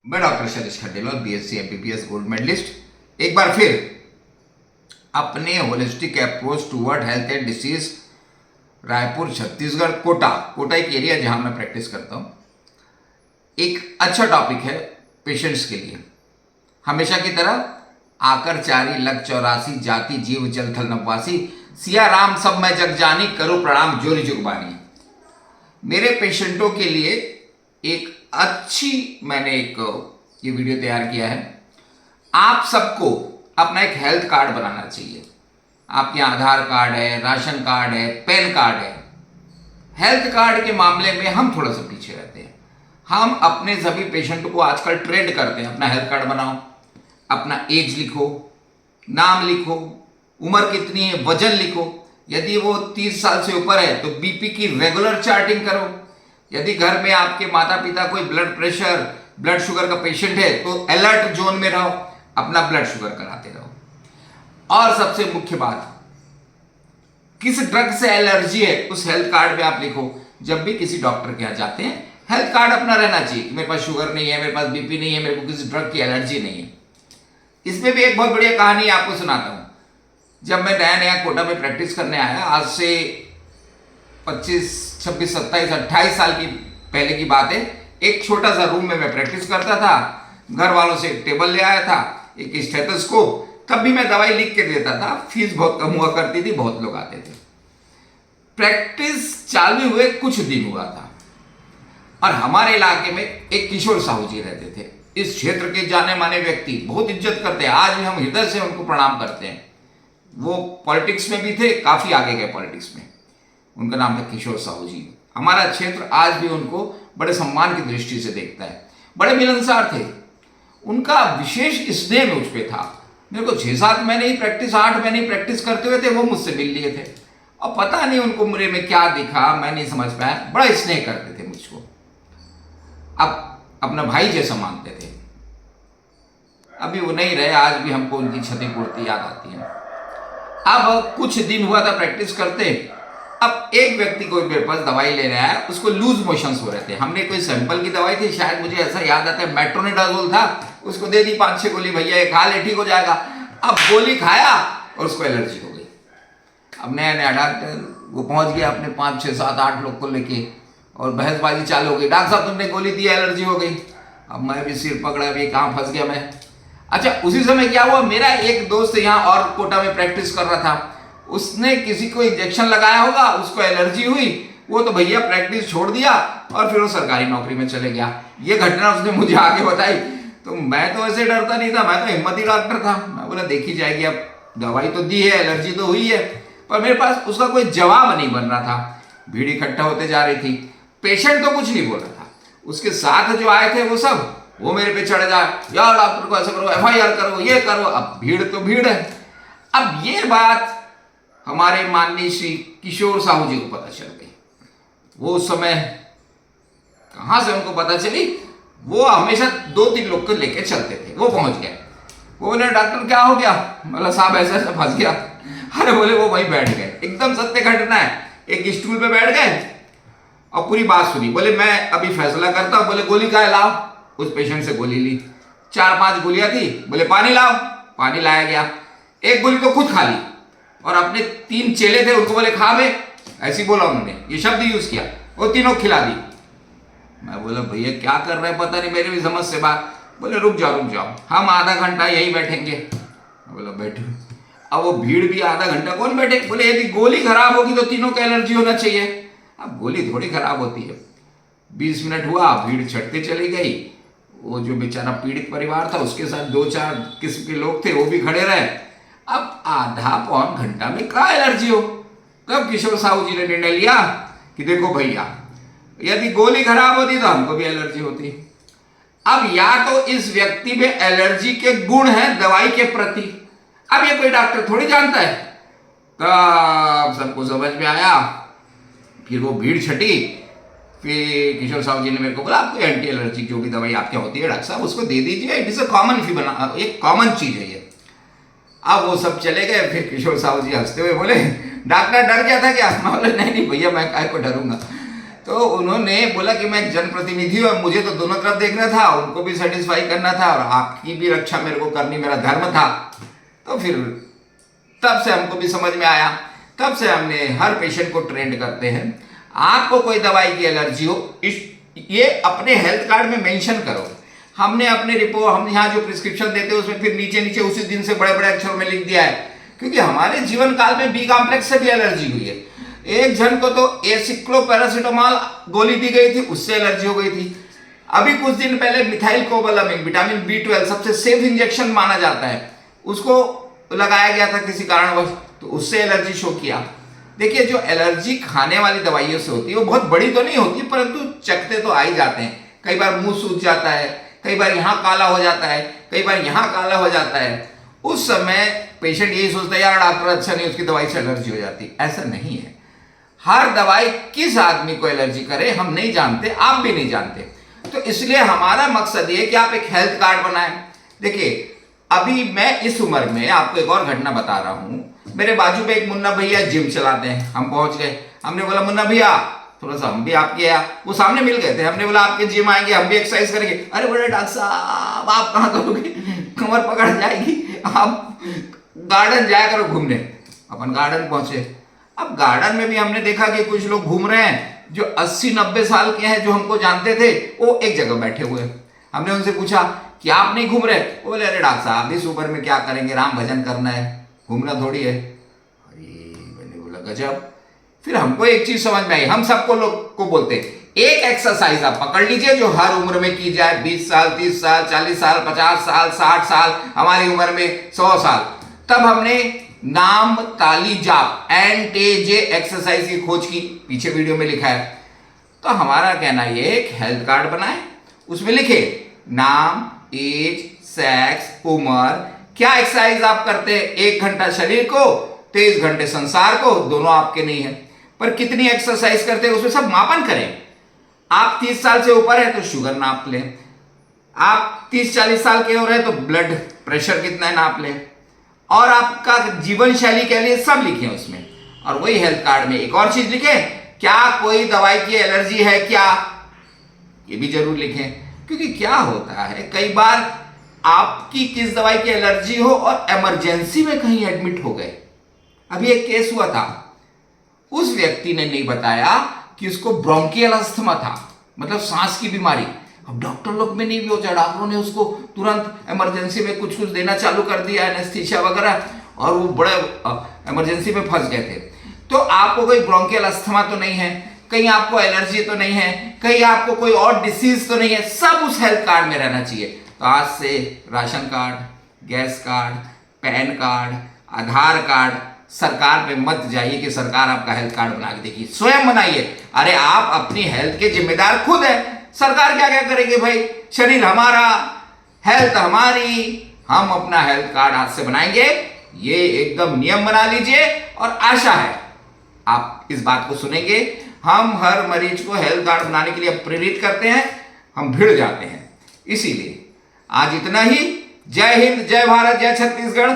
मैं doctor Shailesh Khandelwal, BSc MBBS gold medallist, एक बार फिर अपने holistic approach toward health and disease Raipur Chhattisgarh Kota एक एरिया जहां मैं प्रैक्टिस करता हूं। एक अच्छा टॉपिक है पेशेंट्स के लिए। हमेशा की तरह आकर चारी लग 84 जाति जीव जल थल नवासी, सिया राम सब मैं जग जानी, करो प्रणाम जोरी जुगबानी। मेरे पेशेंटों के लिए एक अच्छी मैंने एक ये वीडियो तैयार किया है। आप सबको अपना एक हेल्थ कार्ड बनाना चाहिए। आपके आधार कार्ड है, राशन कार्ड है, पैन कार्ड है। हेल्थ कार्ड के मामले में हम थोड़ा सा पीछे रहते हैं। हम अपने सभी पेशेंट को आजकल ट्रेंड करते हैं, अपना हेल्थ कार्ड बनाओ, अपना एज लिखो, नाम लिखो, उम्र कितनी है, वजन लिखो। यदि वो 30 साल से ऊपर है तो बीपी की रेगुलर चार्टिंग करो। यदि घर में आपके माता पिता कोई ब्लड प्रेशर, ब्लड शुगर का पेशेंट है तो अलर्ट जोन में रहो, अपना ब्लड शुगर कराते रहो। और सबसे मुख्य बात, किस ड्रग से एलर्जी है उस हेल्थ कार्ड में आप लिखो। जब भी किसी डॉक्टर के यहाँ जाते हैं, हेल्थ कार्ड अपना रहना चाहिए कि मेरे पास शुगर नहीं है, मेरे पास बीपी नहीं है, मेरे को किसी ड्रग की एलर्जी नहीं है। इसमें भी एक बहुत बढ़िया कहानी आपको सुनाता हूं। जब मैं नया नया कोटा में प्रैक्टिस करने आया, आज से 25, 26, 27, 28 साल की पहले की बात है। एक छोटा सा रूम में मैं प्रैक्टिस करता था। घर वालों से एक टेबल ले आया था, एक स्टेथोस्कोप। तब भी मैं दवाई लिख के देता था। फीस बहुत कम हुआ करती थी, बहुत लोग आते थे। प्रैक्टिस चालू हुए कुछ दिन हुआ था और हमारे इलाके में एक किशोर साहू जी रहते थे। इस क्षेत्र के जाने माने व्यक्ति, बहुत इज्जत करते हैं, आज भी हम हृदय से उनको प्रणाम करते हैं। वो पॉलिटिक्स में भी थे, काफी आगे गए पॉलिटिक्स में। उनका नाम था किशोर साहू जी। हमारा क्षेत्र आज भी उनको बड़े सम्मान की दृष्टि से देखता है। बड़े मिलनसार थे। उनका विशेष स्नेह मुझ पे था। मेरे को 6-7 महीने ही प्रैक्टिस, 8 महीने ही प्रैक्टिस करते हुए थे, वो मुझसे मिल लिए थे। और पता नहीं उनको मेरे में क्या दिखा, मैं नहीं समझ पाया। बड़ा स्नेह करते थे मुझको, अब अपना भाई जैसा मानते थे। अभी वो नहीं रहे, आज भी हमको उनकी क्षतिपूर्ति याद आती है। अब कुछ दिन हुआ था प्रैक्टिस करते। अब एक व्यक्ति को मेरे पास दवाई ले रहा है, उसको लूज मोशंस हो रहे थे। हमने कोई सैंपल की दवाई थी, शायद मुझे ऐसा याद आता है मेट्रोनिडाजोल था, उसको दे दी 5-6 गोली, भैया ये खा ले ठीक हो जाएगा। अब गोली खाया और उसको एलर्जी हो गई। अब नया नया डॉक्टर, वो पहुंच गया अपने 5, 6, 7, 8 लोग को लेके और बहसबाजी चालू हो गई। डॉक्टर साहब तुमने गोली दी, एलर्जी हो गई। अब मैं भी सिर पकड़ा, अभी कहाँ फंस गया मैं। अच्छा, उसी समय क्या हुआ, मेरा एक दोस्त यहाँ और कोटा में प्रैक्टिस कर रहा था, उसने किसी को इंजेक्शन लगाया होगा, उसको एलर्जी हुई। वो तो भैया प्रैक्टिस छोड़ दिया और फिर वो सरकारी नौकरी में चले गया। ये घटना उसने मुझे आगे बताई। तो मैं तो ऐसे डरता नहीं था, मैं तो हिम्मती डॉक्टर था। मैं बोला देखी जाएगी, अब दवाई तो दी है, एलर्जी तो हुई है, पर मेरे पास उसका कोई जवाब नहीं बन रहा था। भीड़ इकट्ठा होते जा रही थी। पेशेंट तो कुछ नहीं बोल रहा था, उसके साथ जो आए थे वो सब वो मेरे पे चढ़ जाए, यार डॉक्टर को ऐसा करो, एफआईआर करो, ये करो। अब भीड़ तो भीड़ है। अब ये बात हमारे माननीय श्री किशोर साहू जी को पता चल गई। वो उस समय कहां से उनको पता चली, वो हमेशा 2-3 लोग को लेके चलते थे। वो पहुंच गए, वो बोले डॉक्टर क्या हो गया, मतलब साहब ऐसा ऐसा फंस गया। अरे बोले वो वहीं बैठ गए, एकदम सत्य घटना है। एक स्टूल पे बैठ गए और पूरी बात सुनी। बोले मैं अभी फैसला करता हूं। बोले गोली का लाओ, उस पेशेंट से गोली ली। 4-5 गोलियां थी। बोले पानी लाओ, पानी लाया गया। एक गोली तो खुद खा ली और अपने 3 चेले थे उनको बोले खा बे, ऐसी बोला उन्होंने, ये शब्द यूज किया। वो तीनों खिला दी। मैं बोला भैया क्या कर रहे हैं, पता नहीं, मेरी भी समझ से बात। बोले रुक जाओ, हम आधा घंटा यहीं बैठेंगे। मैं बोला बैठो। अब वो भीड़ भी आधा घंटा कौन बैठे। बोले यदि गोली खराब होगी तो तीनों को एलर्जी होना चाहिए। अब गोली थोड़ी खराब होती है। 20 मिनट हुआ, भीड़ छटते चली गई। वो जो बेचारा पीड़ित परिवार था, उसके साथ 2-4 किस्म के लोग थे, वो भी खड़े रहे। अब आधा पौन घंटा में क्या एलर्जी हो। तब किशोर साहू जी ने निर्णय लिया कि देखो भैया, यदि गोली खराब होती तो हमको भी एलर्जी होती। अब या तो इस व्यक्ति में एलर्जी के गुण हैं दवाई के प्रति, अब ये कोई डॉक्टर थोड़ी जानता है। तब सबको समझ में आया। फिर वो भीड़ छटी। फिर किशोर साहू जी ने मेरे को बोला आपको एंटी एलर्जी जो भी दवाई आपके होती है डॉक्टर साहब उसको दे दीजिए, इट इज अ कॉमन फी, एक कॉमन चीज है ये। अब वो सब चले गए। फिर किशोर साहू जी हंसते हुए बोले डॉक्टर डर गया था क्या। मैं बोले नहीं भैया, मैं काय को डरूंगा। तो उन्होंने बोला कि मैं एक जनप्रतिनिधि हूँ, मुझे तो दोनों तरफ देखना था, उनको भी सेटिस्फाई करना था और आपकी भी रक्षा मेरे को करनी मेरा धर्म था। तो फिर तब से हमको भी समझ में आया, तब से हमने हर पेशेंट को ट्रेंड करते हैं, आपको कोई दवाई की एलर्जी हो ये अपने हेल्थ कार्ड में मेंशन करो। हमने अपने रिपोर्ट, हम यहाँ जो प्रिस्क्रिप्शन देते हैं उसमें फिर नीचे नीचे उसी दिन से बड़े बड़े अक्षरों में लिख दिया है, क्योंकि हमारे जीवन काल में बी कॉम्प्लेक्स से भी एलर्जी हुई है। एक जन को तो एसिक्लोपैरासिटामोल गोली दी गई थी, उससे एलर्जी हो गई थी। अभी कुछ दिन पहले मिथाइल कोबालामिन विटामिन B12 सबसे सेफ इंजेक्शन माना जाता है, उसको लगाया गया था किसी कारणवश, तो उससे एलर्जी शो किया। देखिए जो एलर्जी खाने वाली दवाइयों से होती है वो बहुत बड़ी तो नहीं होती, परंतु चकते तो आ ही जाते हैं। कई बार मुंह सूज जाता है, कई बार यहाँ काला हो जाता है, कई बार यहाँ काला हो जाता है। उस समय पेशेंट यही सोचता है यार डॉक्टर अच्छा नहीं, उसकी दवाई से एलर्जी हो जाती। ऐसा नहीं है, हर दवाई किस आदमी को एलर्जी करे हम नहीं जानते, आप भी नहीं जानते। तो इसलिए हमारा मकसद ये कि आप एक हेल्थ कार्ड बनाएं। देखिए अभी मैं इस उम्र में आपको एक और घटना बता रहा हूं। मेरे बाजू में एक मुन्ना भैया जिम चलाते हैं, हम पहुंच गए, हमने बोला मुन्ना भैया थोड़ा सा हम भी आपके यहाँ, वो सामने मिल गए थे, हमने बोला आपके जिम आएंगे हम भी एक्सरसाइज करेंगे। अरे बोले डॉक्टर साहब आप कहाँ करोगे, कमर पकड़ जाएगी, आप गार्डन जाया करो घूमने। अपन गार्डन पहुंचे। अब गार्डन में भी हमने देखा कि कुछ लोग घूम रहे हैं जो 80-90 साल के हैं, जो हमको जानते थे, वो एक जगह बैठे हुए। हमने उनसे पूछा कि आप नहीं घूम रहे? वो बोले अरे डॉक्टर साहब इस उम्र में क्या करेंगे, राम भजन करना है, घूमना थोड़ी है। अरे मैंने बोला गजब। फिर हमको एक चीज समझ में आई, हम सबको लोग को बोलते एक एक्सरसाइज आप पकड़ लीजिए जो हर उम्र में की जाए, 20 साल 30 साल 40 साल 50 साल 60 साल, हमारी उम्र में 100 साल। तब हमने नाम ताली जाप NTJ एक्सरसाइज की खोज की, पीछे वीडियो में लिखा है। तो हमारा कहना ये एक हेल्थ कार्ड बनाए, उसमें लिखे नाम, एज, सेक्स, उम्र, क्या एक्सरसाइज आप करते हैं, 1 घंटा शरीर को 23 घंटे संसार को, दोनों आपके नहीं है, पर कितनी एक्सरसाइज करते हैं उसमें सब मापन करें। आप 30 साल से ऊपर है तो शुगर नाप लें, आप 30-40 साल के हो रहे हैं तो ब्लड प्रेशर कितना है नाप लें, और आपका जीवन शैली के लिए सब लिखे उसमें। और वही हेल्थ कार्ड में एक और चीज लिखे, क्या कोई दवाई की एलर्जी है क्या, ये भी जरूर लिखें। क्योंकि क्या होता है कई बार आपकी किस दवाई की एलर्जी हो और इमरजेंसी में कहीं एडमिट हो गए। अभी एक केस हुआ था, उस व्यक्ति ने नहीं बताया कि उसको ब्रोंकियल अस्थमा था, मतलब सांस की बीमारी। अब डॉक्टर लोग में नहीं भी होता, डॉक्टरों ने उसको तुरंत इमरजेंसी में कुछ कुछ देना चालू कर दिया, एनेस्थीसिया वगैरह, और वो बड़े इमरजेंसी में फंस गए थे। तो आपको कोई ब्रोंकियल अस्थमा तो नहीं है, कहीं आपको एलर्जी तो नहीं है, कहीं आपको कोई और डिसीज तो नहीं है, सब उस हेल्थ कार्ड में रहना चाहिए। तो आज से ration card, gas card, PAN card, Aadhaar card, सरकार पे मत जाइए कि सरकार आपका हेल्थ कार्ड बना के देगी, स्वयं बनाइए। अरे आप अपनी हेल्थ के जिम्मेदार खुद है, सरकार क्या क्या करेगी भाई, शरीर हमारा, हेल्थ हमारी, हम अपना हेल्थ कार्ड आज से बनाएंगे। ये एकदम नियम बना लीजिए और आशा है आप इस बात को सुनेंगे। हम हर मरीज को हेल्थ कार्ड बनाने के लिए प्रेरित करते हैं, हम भिड़ जाते हैं। इसीलिए आज इतना ही। जय हिंद, जय भारत, जय छत्तीसगढ़।